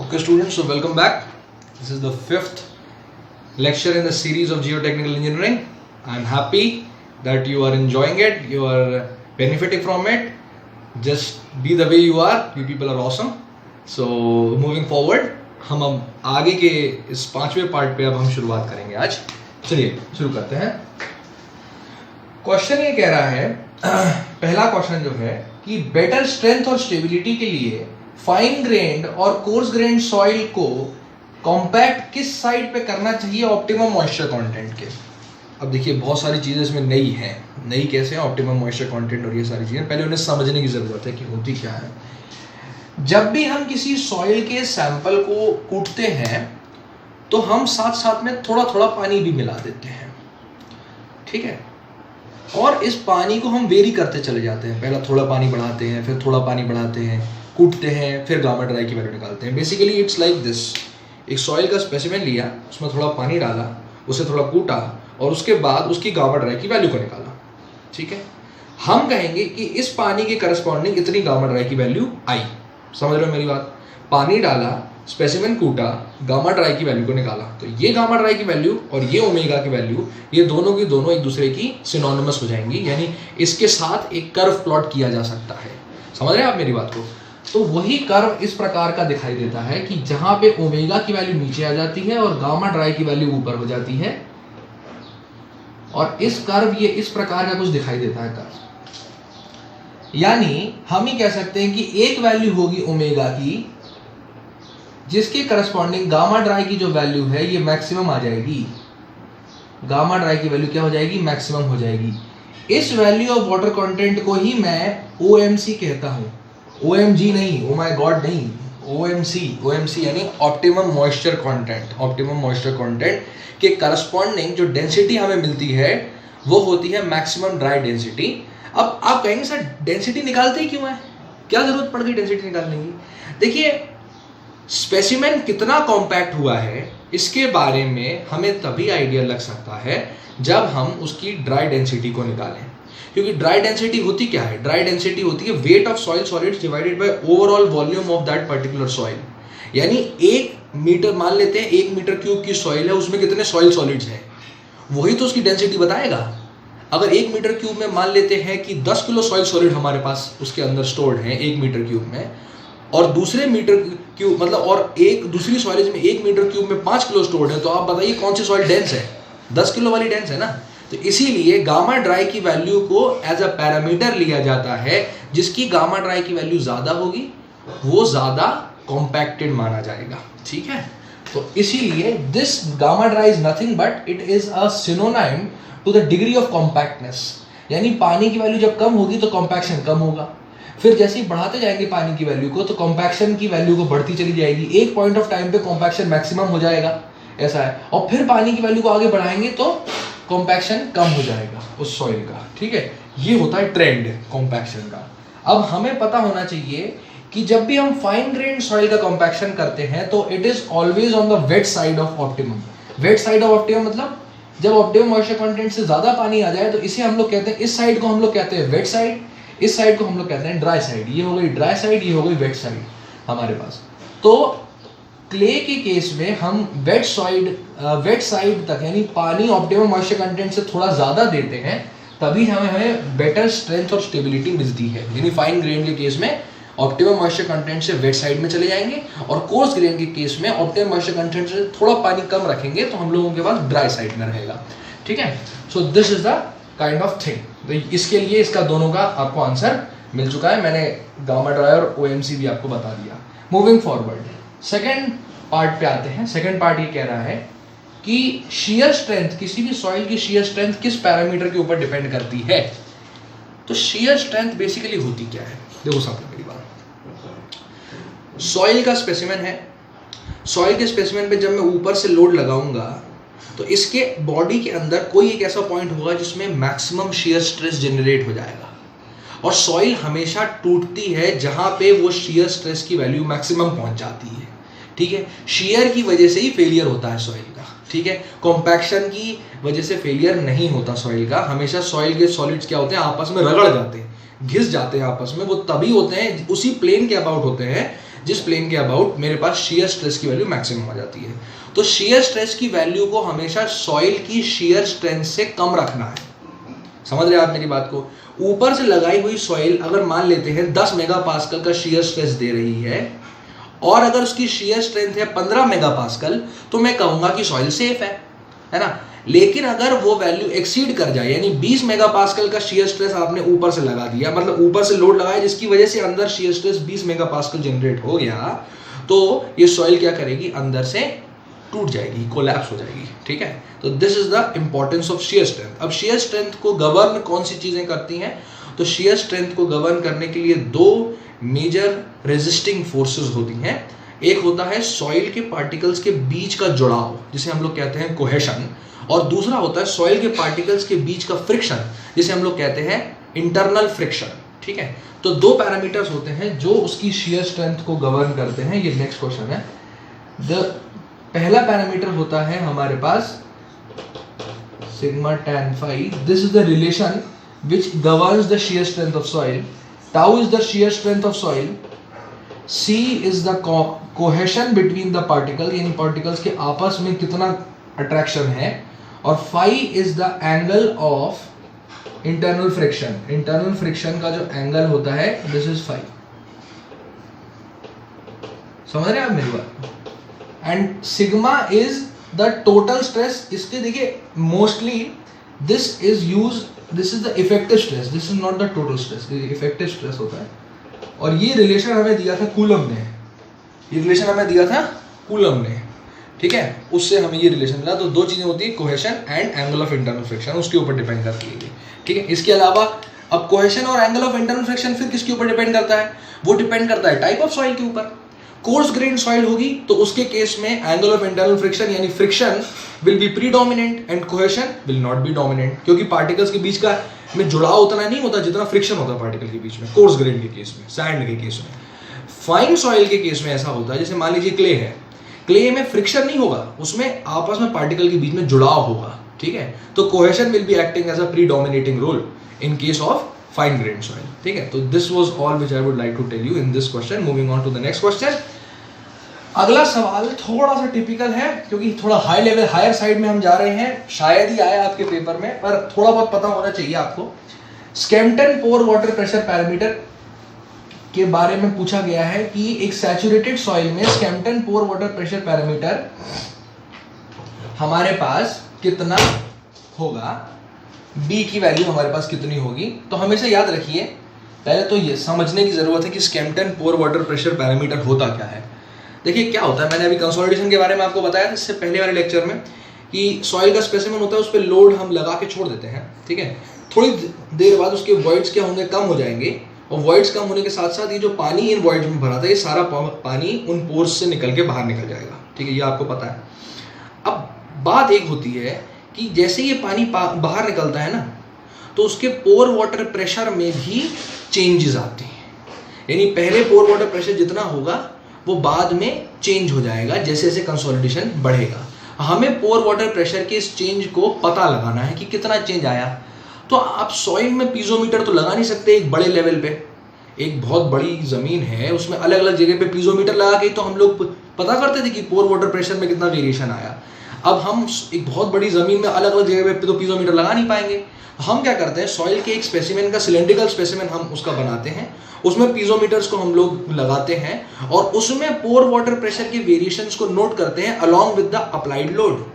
Okay, students, so welcome back. This is the fifth lecture in the series of geotechnical engineering. I'm happy that you are enjoying it, you are benefiting from it. Just be the way you are. You people are awesome. So moving forward, हम अब आगे के इस पांचवें part पे अब हम शुरुआत करेंगे आज. चलिए शुरू करते हैं. क्वेश्चन ये कह रहा है, पहला क्वेश्चन जो है कि बेटर स्ट्रेंथ और स्टेबिलिटी के लिए फाइन ग्रेन्ड और कोर्स ग्रेन्ड सॉइल को कॉम्पैक्ट किस साइड पे करना चाहिए ऑप्टिमम मॉइस्चर कंटेंट के. अब देखिए बहुत सारी चीज़ें इसमें नई हैं. नई कैसे हैं? ऑप्टिमम मॉइस्चर कंटेंट और ये सारी चीज़ें पहले उन्हें समझने की ज़रूरत है कि होती क्या है. जब भी हम किसी सॉइल के सैंपल को कूटते हैं तो हम साथ साथ में थोड़ा थोड़ा पानी भी मिला देते हैं, ठीक है. और इस पानी को हम वेरी करते चले जाते हैं. पहला थोड़ा पानी बढ़ाते हैं, फिर थोड़ा पानी बढ़ाते हैं, कूटते हैं, फिर गामा ड्राई की वैल्यू निकालते हैं. Basically it's like this. एक सॉइल का स्पेसिमेन लिया, उसमें थोड़ा पानी डाला, उसे थोड़ा कूटा और उसके बाद उसकी गामा ड्राई की वैल्यू को निकाला, ठीक है. हम कहेंगे कि इस पानी के करस्पॉन्डिंग इतनी गामा ड्राई की वैल्यू आई. समझ रहे हो मेरी बात? पानी डाला, स्पेसिमेन कूटा, गामा ड्राई की वैल्यू को निकाला. तो ये गामा ड्राई की वैल्यू और ये ओमेगा की वैल्यू, ये दोनों की दोनों एक दूसरे की सिनोनिमस हो जाएंगी. यानी इसके साथ एक कर्व प्लॉट किया जा सकता है. समझ रहे हैं आप मेरी बात को? तो वही कर्व इस प्रकार का दिखाई देता है कि जहां पे ओमेगा की वैल्यू नीचे आ जाती है और गामा ड्राई की वैल्यू ऊपर हो जाती है. और इस कर्व ये इस प्रकार का कुछ दिखाई देता है कर्व. यानी हम ही कह सकते हैं कि एक वैल्यू होगी ओमेगा की जिसके करस्पॉन्डिंग गामा ड्राई की जो वैल्यू है ये मैक्सिमम आ जाएगी. गामा ड्राई की वैल्यू क्या हो जाएगी? मैक्सिमम हो जाएगी. इस वैल्यू ऑफ वाटर कंटेंट को ही मैं OMC कहता हूं. OMG नहीं, ओ माय गॉड नहीं, OMC यानी optimum moisture content. Optimum moisture content के करस्पॉन्डिंग जो डेंसिटी हमें मिलती है वो होती है मैक्सिमम ड्राई डेंसिटी. अब आप कहेंगे सर डेंसिटी निकालते ही क्यों है? क्या जरूरत पड़ गई डेंसिटी निकालने की? देखिए स्पेसिमेन कितना कॉम्पैक्ट हुआ है इसके बारे में हमें तभी आइडिया लग सकता है जब हम उसकी ड्राई डेंसिटी को निकालें. क्योंकि ड्राई डेंसिटी होती क्या है? ड्राई डेंसिटी होती है weight of soil solids divided by overall volume of that particular soil. यानी 1 मीटर, मान लेते हैं 1 मीटर क्यूब की सॉइल है, उसमें कितने सॉइल सॉलिड्स हैं, वही तो उसकी डेंसिटी बताएगा. अगर 1 मीटर क्यूब में मान लेते हैं कि 10 किलो सॉइल सॉलिड हमारे पास उसके अंदर स्टोर्ड है 1 मीटर क्यूब में, और दूसरे मीटर क्यूब मतलब और एक दूसरी सॉइल में 1 मीटर क्यूब में 5 किलो स्टोर्ड है, तो आप बताइए कौन सी सॉइल डेंस है? 10 किलो वाली डेंस है ना. तो इसीलिए गामा ड्राई की वैल्यू को एज अ पैरामीटर लिया जाता है. जिसकी गामा ड्राई की वैल्यू ज्यादा होगी वो ज्यादा कॉम्पैक्टेड माना जाएगा, ठीक है. तो इसीलिए this gamma dry is nothing but it is a synonym to the degree of compactness. यानी पानी की वैल्यू जब कम होगी तो कॉम्पैक्शन कम होगा, फिर जैसे ही बढ़ाते जाएंगे पानी की वैल्यू को तो कॉम्पैक्शन की वैल्यू को बढ़ती चली जाएगी. एक पॉइंट ऑफ टाइम पे कॉम्पैक्शन मैक्सिमम हो जाएगा, ऐसा है. और फिर पानी की वैल्यू को आगे बढ़ाएंगे तो कॉम्पैक्शन कम हो जाएगा उस सॉइल का, ठीक है. ये होता है ट्रेंड कॉम्पैक्शन का. अब हमें पता होना चाहिए कि जब भी हम फाइन ग्रेन्ड सॉइल का कॉम्पैक्शन करते हैं तो it is always on the wet side of optimum. Wet side of optimum मतलब जब ऑप्टिमम मॉइस्चर कंटेंट से ज्यादा पानी आ जाए तो इसे हम लोग कहते हैं, इस साइड को हम लोग कहते हैं वेट साइड, इस साइड को हम लोग कहते हैं ड्राई साइड. ये हो गई ड्राई साइड, ये हो गई वेट साइड हमारे पास. तो क्ले के केस में हम वेट साइड तक यानी पानी ऑप्टिमम मॉइस्चर कंटेंट से थोड़ा ज्यादा देते हैं, तभी हमें बेटर स्ट्रेंथ और स्टेबिलिटी मिलती है. यानी फाइन ग्रेन के केस में ऑप्टिमम मॉइस्चर कंटेंट से वेट साइड में चले जाएंगे और कोर्स ग्रेन के केस में ऑप्टिमम मॉइस्चर कंटेंट से थोड़ा पानी कम रखेंगे तो हम लोगों के पास ड्राई साइड में रहेगा, ठीक है. So this is the kind of thing. तो इसके लिए इसका दोनों का आपको आंसर मिल चुका है. मैंने गामा ड्राई और OMC भी आपको बता दिया. मूविंग फॉरवर्ड सेकेंड पार्ट पे आते हैं. सेकेंड पार्ट ये कह रहा है कि शियर स्ट्रेंथ, किसी भी सॉइल की शियर स्ट्रेंथ किस पैरामीटर के ऊपर डिपेंड करती है. तो शियर स्ट्रेंथ बेसिकली होती क्या है? देखो सामने मेरी बात. सॉइल का स्पेसिमेन है. सॉइल के स्पेसिमेन पे जब मैं ऊपर से लोड लगाऊंगा तो इसके बॉडी के अंदर कोई एक ऐसा पॉइंट होगा जिसमें मैक्सिमम शियर स्ट्रेस जनरेट हो जाएगा. और सॉइल हमेशा टूटती है जहां पे वो शियर स्ट्रेस की वैल्यू मैक्सिमम पहुंच जाती है, ठीक है. शियर की वजह से ही फेलियर होता है सॉइल का, ठीक है. कॉम्पैक्शन की वजह से फेलियर नहीं होता सॉइल का. हमेशा सॉइल के सॉलिड्स क्या होते हैं? आपस में रगड़ जाते हैं, घिस जाते हैं आपस में. वो तभी होते हैं, उसी प्लेन के अबाउट होते हैं जिस प्लेन के अबाउट मेरे पास शियर स्ट्रेस की वैल्यू मैक्सिमम आ जाती है। तो शियर स्ट्रेस की वैल्यू को हमेशा सॉइल की शियर स्ट्रेंथ से कम रखना है। समझ रहे हैं आप मेरी बात को? ऊपर से लगाई हुई सॉइल अगर मान लेते हैं 10 मेगापास्कल का शियर स्ट्रेस दे रही है और अगर उसकी शियर स्ट्रेंथ है 15 मेगापास्कल, तो मैं कहूंगा कि सॉइल सेफ है ना। लेकिन अगर वो वैल्यू एक्सीड कर जाए, यानी 20 मेगापास्कल का शियर स्ट्रेस आपने ऊपर से लगा दिया, मतलब ऊपर से लोड लगाया जिसकी वजह से अंदर शियर स्ट्रेस 20 मेगापास्कल जनरेट हो गया, तो ये सॉइल क्या करेगी, अंदर से टूट जाएगी, कोलैप्स हो जाएगी। ठीक है, तो this is the importance of shear strength. अब शियर स्ट्रेंथ को गवर्न कौन सी चीजें करती हैं? तो शियर स्ट्रेंथ को गवर्न करने के लिए दो मेजर रेजिस्टिंग फोर्सेस होती हैं। एक होता है सॉइल के पार्टिकल्स के बीच का जुड़ाव, जिसे हम लोग कहते हैं कोहेशन, और दूसरा होता है सॉइल के पार्टिकल्स के बीच का फ्रिक्शन, जिसे हम लोग कहते हैं इंटरनल फ्रिक्शन। ठीक है, तो दो पैरामीटर्स होते हैं जो उसकी शियर स्ट्रेंथ को गवर्न करते हैं। ये नेक्स्ट क्वेश्चन है। पहला पैरामीटर होता है हमारे पास sigma tan phi. This is the relation which governs the shear strength of soil. Tau is the shear strength of soil. C is the cohesion between the particle, यानी particles के आपस में कितना attraction है, और phi is the angle of internal friction. Internal friction का जो angle होता है, this is phi. समझ रहे हैं आप मेरी बात? And sigma is the total stress. इसके देखिए mostly this is the effective stress, this is not the total stress, effective stress होता है। और ये रिलेशन हमें दिया था कूलम ने, ये रिलेशन हमें दिया था कूलम ने। ठीक है, उससे हमें ये रिलेशन मिला। तो दो चीजें होती है, cohesion and angle of internal friction, उसके ऊपर डिपेंड करती है। ठीक है, इसके अलावा अब कोहेशन और एंगल ऑफ इंटरनल फ्रिक्शन फिर किसके ऊपर डिपेंड करता है? वो डिपेंड करता है टाइप ऑफ सॉइल के ऊपर। कोर्स ग्रेन सॉइल होगी तो उसके केस में एंगल ऑफ इंटरनल फ्रिक्शन यानी friction will be predominant and cohesion will not be dominant, क्योंकि पार्टिकल्स के बीच का में जुड़ाव उतना नहीं होता जितना फ्रिक्शन होता है पार्टिकल के बीच में, कोर्स ग्रेन के केस में, सैंड के केस में। फाइन सॉइल के केस में ऐसा होता है, जैसे मान लीजिए क्ले है, क्ले में फ्रिक्शन नहीं होगा, उसमें आपस में पार्टिकल के बीच में जुड़ाव होगा। ठीक है, तो cohesion will be acting as a predominating role in case of fine grain soil. ठीक है, तो this was all which I would like to tell you in this question. Moving on to the next question. अगला सवाल थोड़ा सा typical है, क्योंकि थोड़ा हाई लेवल, हायर साइड में हम जा रहे हैं, शायद ही आया आपके पेपर में, पर थोड़ा बहुत पता होना चाहिए आपको। स्कैम्पटन पोर वाटर प्रेशर पैरामीटर के बारे में पूछा गया है कि एक सैचुरेटेड सॉइल में स्कैम्पटन पोर वाटर प्रेशर पैरामीटर हमारे पास कितना होगा, बी की वैल्यू हमारे पास कितनी होगी। तो हमेशा याद रखिए, पहले तो ये समझने की जरूरत है कि स्कैम्पटन पोर वाटर प्रेशर पैरामीटर होता क्या है। देखिए क्या होता है, मैंने अभी कंसोलिडेशन के बारे में आपको बताया था इससे पहले वाले लेक्चर में, कि सॉइल का स्पेसिमेन होता है, उस पर लोड हम लगा के छोड़ देते हैं। ठीक है, थोड़ी देर बाद उसके वॉइड्स क्या होंगे, कम हो जाएंगे, और वॉइड्स कम होने के साथ साथ ये जो पानी इन वॉइड्स में भरा था, ये सारा पानी उन पोर्स से निकल के बाहर निकल जाएगा। ठीक है, ये आपको पता है। अब बात एक होती है कि जैसे ये पानी बाहर निकलता है ना, तो उसके पोर वाटर प्रेशर में भी चेंजेस आते हैं। यानी पहले पोर वाटर प्रेशर जितना होगा वो बाद में चेंज हो जाएगा जैसे जैसे कंसोलिडेशन बढ़ेगा। हमें पोर वाटर प्रेशर के इस चेंज को पता लगाना है कि कितना चेंज आया। तो आप सॉइल में पीजोमीटर तो लगा नहीं सकते एक बड़े लेवल पे, एक बहुत बड़ी जमीन है उसमें अलग अलग जगह पे पीजोमीटर लगा के तो हम लोग पता करते थे कि पोर वाटर प्रेशर में कितना वेरिएशन आया। अब हम एक बहुत बड़ी जमीन में अलग अलग जगह पे तो पीजोमीटर लगा नहीं पाएंगे। हम क्या करते हैं, सॉइल के एक स्पेसिमेन का सिलेंड्रिकल स्पेसिमेन हम उसका बनाते हैं, उसमें पीजोमीटर्स को हम लोग लगाते हैं और उसमें पोर वाटर प्रेशर के वेरिएशंस को नोट करते हैं along with the applied load.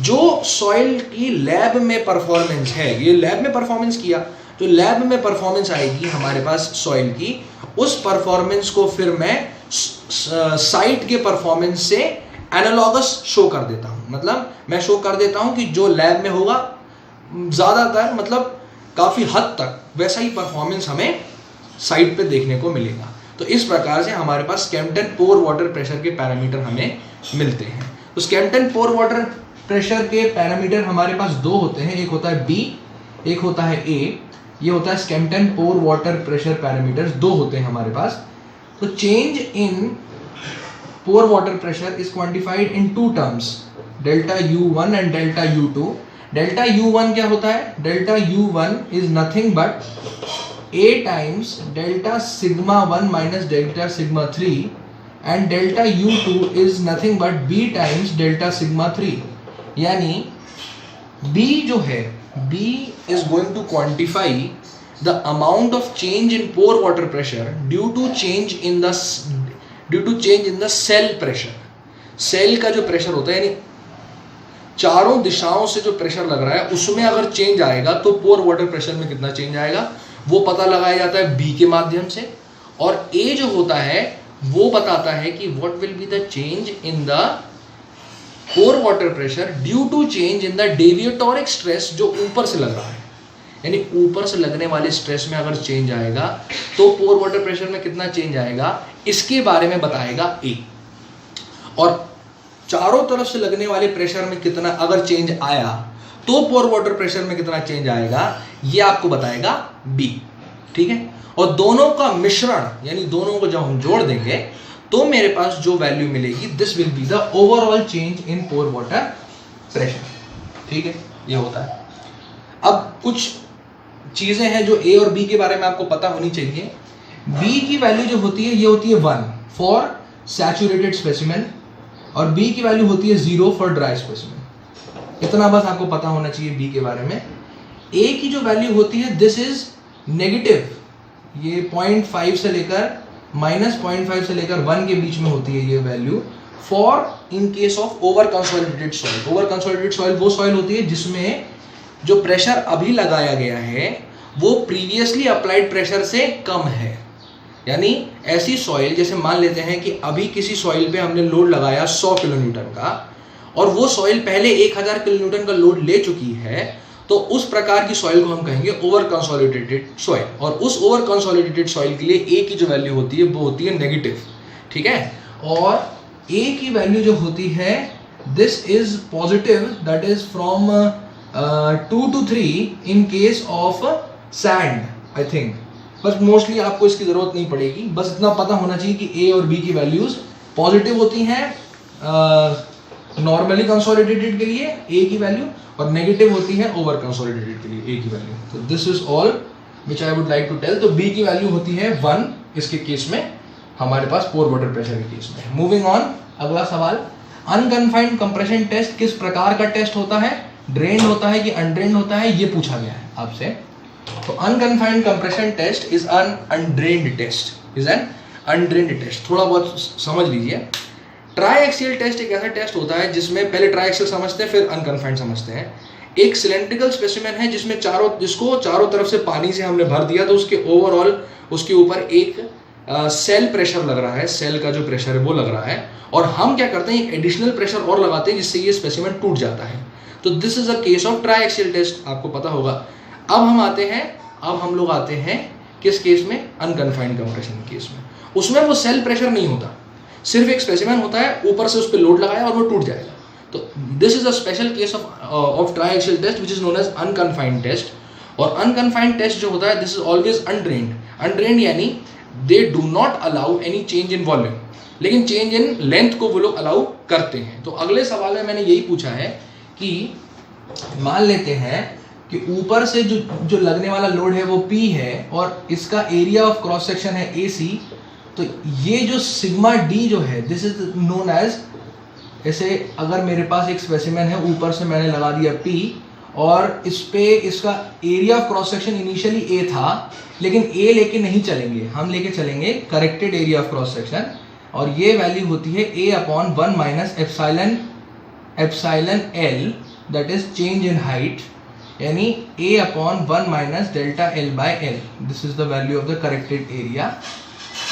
जो सॉइल की लैब में परफॉर्मेंस है, ये लैब में परफॉर्मेंस किया, तो लैब में परफॉर्मेंस आएगी हमारे पास सॉइल की, उस परफॉर्मेंस को फिर मैं साइट के परफॉर्मेंस से एनालॉगस शो कर देता हूँ। मतलब मैं शो कर देता हूँ कि जो लैब में होगा ज़्यादातर, मतलब काफ़ी हद तक वैसा ही परफॉर्मेंस हमें साइट पे देखने को मिलेगा। तो इस प्रकार से हमारे पास स्कैम्पटन पोर वाटर प्रेशर के पैरामीटर हमें मिलते हैं। तो स्कैम्पटन पोर वाटर प्रेशर के पैरामीटर हमारे पास दो होते हैं, एक होता है बी, एक होता है ए। ये होता है Skempton pore water pressure parameters, दो होते हैं हमारे पास। तो change in pore water pressure is quantified in two terms, delta U1 and delta U2। Delta U1 क्या होता है? Delta U1 is nothing but A times delta sigma 1 minus delta sigma 3 and delta U2 is nothing but B times delta sigma 3. यानी B जो है, B is going to quantify the amount of change in pore water pressure due to change in the cell pressure. Cell का जो pressure होता है, यानी चारों दिशाओं से जो प्रेशर लग रहा है उसमें अगर चेंज आएगा तो पोर वाटर प्रेशर में कितना चेंज आएगा वो पता लगाया जाता है बी के माध्यम से, और ए जो होता है वो बताता है कि what will be the change in the pore water pressure due to change in the deviatoric stress जो ऊपर से लग रहा है। यानी ऊपर से लगने वाले स्ट्रेस में अगर चेंज आएगा तो पोर वाटर प्रेशर में कितना चेंज आएगा इसके बारे में बताएगा ए, और चारों तरफ से लगने वाले प्रेशर में कितना अगर चेंज आया तो पोर वाटर प्रेशर में कितना चेंज आएगा ये आपको बताएगा बी। ठीक है, और दोनों का मिश्रण यानी दोनों को जब हम जोड़ देंगे तो मेरे पास जो वैल्यू मिलेगी this will be the overall change in pore water pressure. ठीक है, ये होता है। अब कुछ चीजें हैं जो ए और बी के बारे में आपको पता होनी चाहिए। बी की वैल्यू जो होती है ये होती है 1 फॉर सैचुरेटेड स्पेसिमेन और बी की वैल्यू होती है 0 फॉर ड्राई स्पेसिमेन। इतना बस आपको पता होना चाहिए बी के बारे में। ए की जो वैल्यू होती है दिस इज नेगेटिव, ये 0.5 से लेकर -0.5 से लेकर 1 के बीच में होती है ये value for in case of over consolidated soil. Over consolidated soil वो सॉइल होती है जिसमें जो प्रेशर अभी लगाया गया है वो प्रीवियसली अप्लाइड प्रेशर से कम है। यानी ऐसी सॉइल, जैसे मान लेते हैं कि अभी किसी सॉइल पे हमने लोड लगाया 100 किलोन्यूटन का और वो सॉइल पहले 1000 किलोन्यूटन का लोड ले चुकी है, तो उस प्रकार की सॉइल को हम कहेंगे ओवर कंसोलिडेटेड सॉइल, और उस ओवर कंसोलिडेटेड सॉइल के लिए ए की जो वैल्यू होती है वो होती है नेगेटिव। ठीक है, और ए की वैल्यू जो होती है this is positive, that is from 2 to 3 in case of sand I think. बस मोस्टली आपको इसकी जरूरत नहीं पड़ेगी, बस इतना पता होना चाहिए कि ए और बी की वैल्यूज पॉजिटिव होती हैं नॉर्मली कंसोलिडेटेड के लिए ए की वैल्यू, और नेगेटिव होती है ओवर कंसोलिडेटेड के लिए ए की वैल्यू। तो this is all which I would like to tell. तो बी की वैल्यू होती है 1 इसके केस में, हमारे पास पोर वाटर प्रेशर के केस में। मूविंग ऑन, अगला सवाल, अनकन्फाइंड कंप्रेशन टेस्ट किस प्रकार का टेस्ट होता है? ड्रेन होता है कि अनड्रेन्ड होता है, ये पूछा गया है आपसे। तो unconfined compression test is an undrained test, is an undrained test. थोड़ा बहुत समझ लीजिए। ट्राई एक्सियल टेस्ट एक ऐसा टेस्ट होता है जिसमें पहले ट्राई एक्सियल समझते हैं फिर अनकन्फाइंड समझते हैं। एक सिलेंड्रिकल स्पेसिमेन है जिसमें जिसको चारों तरफ से पानी से हमने भर दिया, तो उसके ओवरऑल उसके ऊपर एक सेल प्रेशर लग रहा है, सेल का जो प्रेशर है वो लग रहा है, और हम क्या करते हैं एडिशनल प्रेशर और लगाते हैं जिससे ये स्पेसिमेन टूट जाता है। तो this is a case of triaxial test, आपको पता होगा। अब हम लोग आते हैं किस केस में? अनकन्फाइंड कंप्रेशन केस में। उसमें वो सेल प्रेशर नहीं होता, सिर्फ एक स्पेसिमेन होता है, ऊपर से उस पर लोड लगाया और वो टूट जाएगा। तो this is a special case of triaxial test which is known as unconfined test. और अनकन्फाइंड टेस्ट जो होता है this is always undrained. Undrained यानी they do not allow any change in volume, लेकिन चेंज इन लेंथ को वो लोग allow करते हैं। तो अगले सवाल में मैंने यही पूछा है कि मान लेते हैं कि ऊपर से जो लगने वाला लोड है वो P है और इसका एरिया ऑफ क्रॉस सेक्शन है AC। तो ये जो सिग्मा D जो है दिस इज नोन एज, ऐसे अगर मेरे पास एक स्पेसिमेन है, ऊपर से मैंने लगा दिया P और इस पे इसका area of cross section initially A था, लेकिन A लेके नहीं चलेंगे, हम लेके चलेंगे corrected area of cross section, और ये वैल्यू होती है A/1 minus epsilon L, that is change in height, यानी A/1 minus delta L/L, this is the value of the corrected area.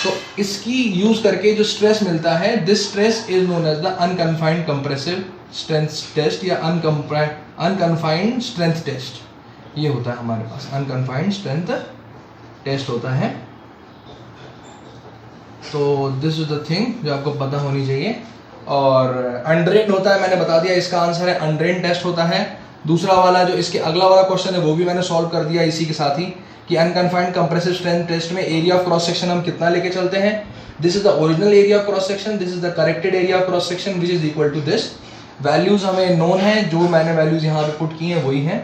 तो इसकी यूज करके जो स्ट्रेस मिलता है this stress is known as the unconfined compressive strength test या unconfined strength test. ये होता है हमारे पास अनकन्फाइंड स्ट्रेंथ टेस्ट होता है। तो दिस इज द थिंग जो आपको पता होनी चाहिए। और अनड्रेन्ड होता है, मैंने बता दिया इसका आंसर है अनड्रेन्ड टेस्ट होता है। दूसरा वाला जो इसके अगला वाला क्वेश्चन है वो भी मैंने सॉल्व कर दिया इसी के साथ ही, कि अनकन्फाइंड कंप्रेसिव स्ट्रेंथ टेस्ट में एरिया ऑफ क्रॉस सेक्शन हम कितना लेके चलते हैं? This is the original area of cross section, this is the corrected area of cross section which is equal to this. Values हमें नोन है, जो मैंने वैल्यूज यहाँ पे पुट की हैं वही हैं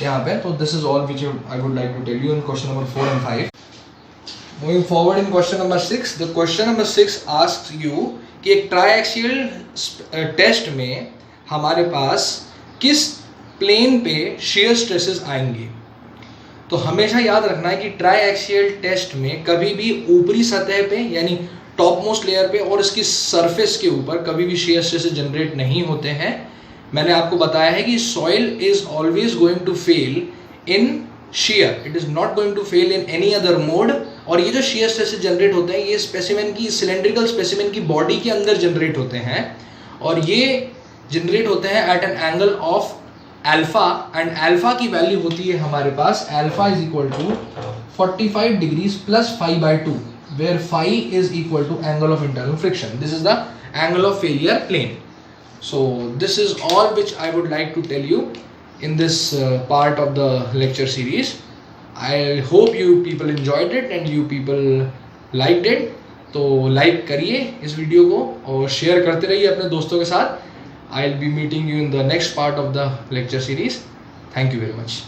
यहाँ पे। तो this is all which I would like to tell you in question number 4 and 5। Moving forward in question number 6, the question number 6 asks you कि एक ट्राइएक्सियल टेस्ट में हमारे पास किस प्लेन पे shear stresses आएंगे। तो हमेशा याद रखना है कि ट्राइएक्सियल टेस्ट में कभी भी ऊपरी सतह पे यानी टॉप मोस्ट लेयर पे और इसकी सरफेस के ऊपर कभी भी shear stresses जनरेट नहीं होते हैं। मैंने आपको बताया है कि soil is always going to fail in shear, it is not going to fail in any other mode. और ये जो shear stresses जनरेट होते हैं ये स्पेसिमेन की सिलेंड्रिकल स्पेसिमेन की बॉडी के अंदर जनरेट होते हैं और ये जनरेट होते हैं at an angle of alpha and alpha की वैल्यू होती है हमारे पास alpha is equal to 45 degrees plus phi by 2 where phi is equal to angle of internal friction. This is the angle of failure plane. So this is all which I would like to tell you in this part of the lecture series. I hope you people enjoyed it and you people liked it. तो like करिए इस video को और share करते रहिए अपने दोस्तों के साथ। I'll be meeting you in the next part of the lecture series. Thank you very much.